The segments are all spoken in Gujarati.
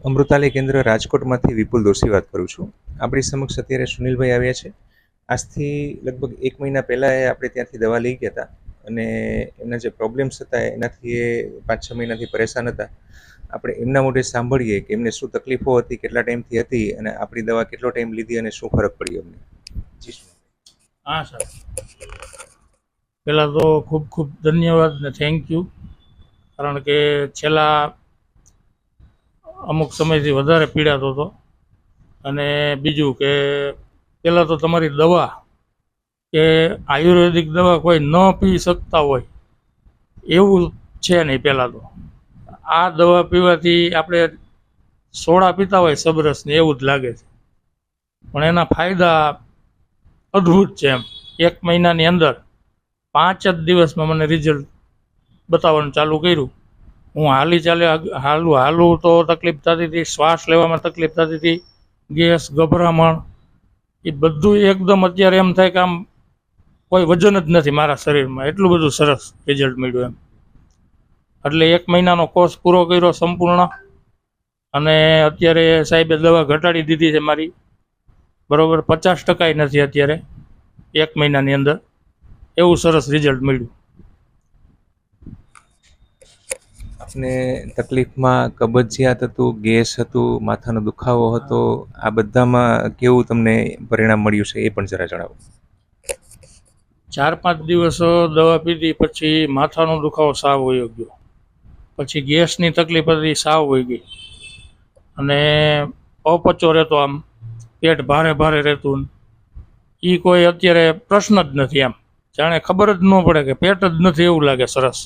અમૃતાલય કેન્દ્ર રાજકોટમાંથી વિપુલ દોશી વાત કરું છું. આપણી સમક્ષ અત્યારે સુનિલભાઈ આવ્યા છે. આજથી લગભગ 1 મહિના પહેલાં આપણે ત્યાંથી દવા લઈ ગયા હતા અને એમના જે પ્રોબ્લેમ્સ હતા એનાથી એ 5-6 મહિનાથી પરેશાન હતા. આપણે એમના મોઢે સાંભળીએ કે એમને શું તકલીફો હતી, કેટલા ટાઈમથી હતી અને આપણી દવા કેટલો ટાઈમ લીધી અને શું ફરક પડ્યો અમને. હા સર, પહેલાં તો ખૂબ ખૂબ ધન્યવાદ ને થેન્ક યુ. કારણ કે છેલ્લા અમુક સમયથી વધારે પીડાતો હતો. અને બીજું કે પહેલાં તો તમારી દવા કે આયુર્વેદિક દવા કોઈ ન પી શકતા હોય એવું છે નહીં. પહેલાં તો આ દવા પીવાથી આપણે સોડા પીતા હોય સબરસને એવું જ લાગે છે, પણ એના ફાયદા અદ્ભુત છે. એમ 1 મહિનાની અંદર 5 જ દિવસમાં મને રિઝલ્ટ બતાવવાનું ચાલુ કર્યું. હું હાલું તો તકલીફ થતી હતી, શ્વાસ લેવામાં તકલીફ થતી હતી, ગેસ, ગભરામણ, એ બધું એકદમ અત્યારે એમ થાય કે આમ કોઈ વજન જ નથી મારા શરીરમાં, એટલું બધું સરસ રિઝલ્ટ મળ્યું એમ. એટલે 1 મહિનાનો કોર્સ પૂરો કર્યો સંપૂર્ણ. અને અત્યારે સાહેબે દવા ઘટાડી દીધી છે મારી, બરાબર 50% નથી અત્યારે 1 મહિનાની અંદર. એવું સરસ રિઝલ્ટ મળ્યું. આપને તકલીફમાં કબજિયાત હતું, ગેસ હતું, માથાનો દુખાવો હતો, આ બધામાં કેવું તમને પરિણામ મળ્યું છે એ પણ જરા જણાવો. 4-5 દિવસ દવા પીધી પછી માથાનો દુખાવો સાવ વયો ગયો. પછી ગેસની તકલીફ હતી, સાવ વહી ગઈ. અને અપચો રહેતો, આમ પેટ ભારે ભારે રહેતું, એ કોઈ અત્યારે પ્રશ્ન જ નથી. આમ જાણે ખબર જ ન પડે કે પેટ જ નથી એવું લાગે. સરસ,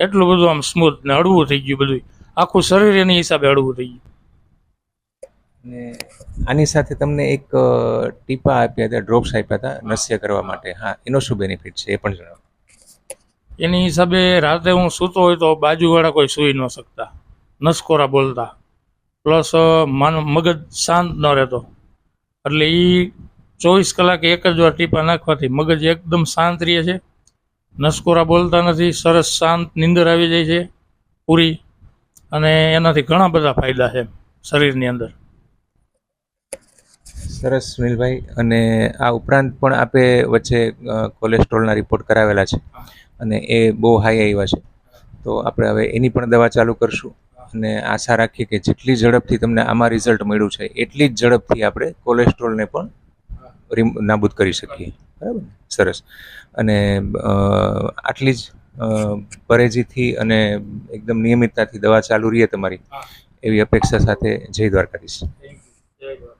એટલું બધું આમ સ્મૂથ ને હળવું થઈ ગયું બધું. આખું શરીર એની હિસાબે હળવું થઈ ગયું. ને આની સાથે તમને એક ટીપા આપ્યા હતા, ડ્રોપ્સ આપ્યા હતા નસ્ય કરવા માટે. હા, એનો શું બેનિફિટ છે એ પણ જણાવો. એની હિસાબે રાતે હું સૂતો હોય તો બાજુવાળા કોઈ સૂઈ ન શકતા, નસકોરા બોલતા, પ્લસ મગજ શાંત ન રહેતો. એટલે એ 24 કલાકે એક જ વાર ટીપા નાખવાથી મગજ એકદમ શાંત રહે છે, નસકોરા બોલતા નથી, સરસ શાંત નીંદર આવી જાય છે પૂરી. અને એનાથી ઘણા બધા ફાયદા છે શરીરની અંદર. સરસ સુનિલભાઈ. અને આ ઉપરાંત પણ આપે વચ્ચે કોલેસ્ટ્રોલના રિપોર્ટ કરાવેલા છે અને એ બહુ હાઈ આવ્યા છે. તો આપણે હવે એની પણ દવા ચાલુ કરશું અને આશા રાખીએ કે જેટલી ઝડપથી તમને આમાં રિઝલ્ટ મળ્યું છે એટલી જ ઝડપથી આપણે કોલેસ્ટ્રોલને પણ નાબૂદ કરી શકીએ. બરાબર, સરસ. અને આટલી જ પરેજીથી અને એકદમ નિયમિતતાથી દવા ચાલુ રહીએ તમારી, એવી અપેક્ષા સાથે જય દ્વારકાધીશ. જય દ્વારકા.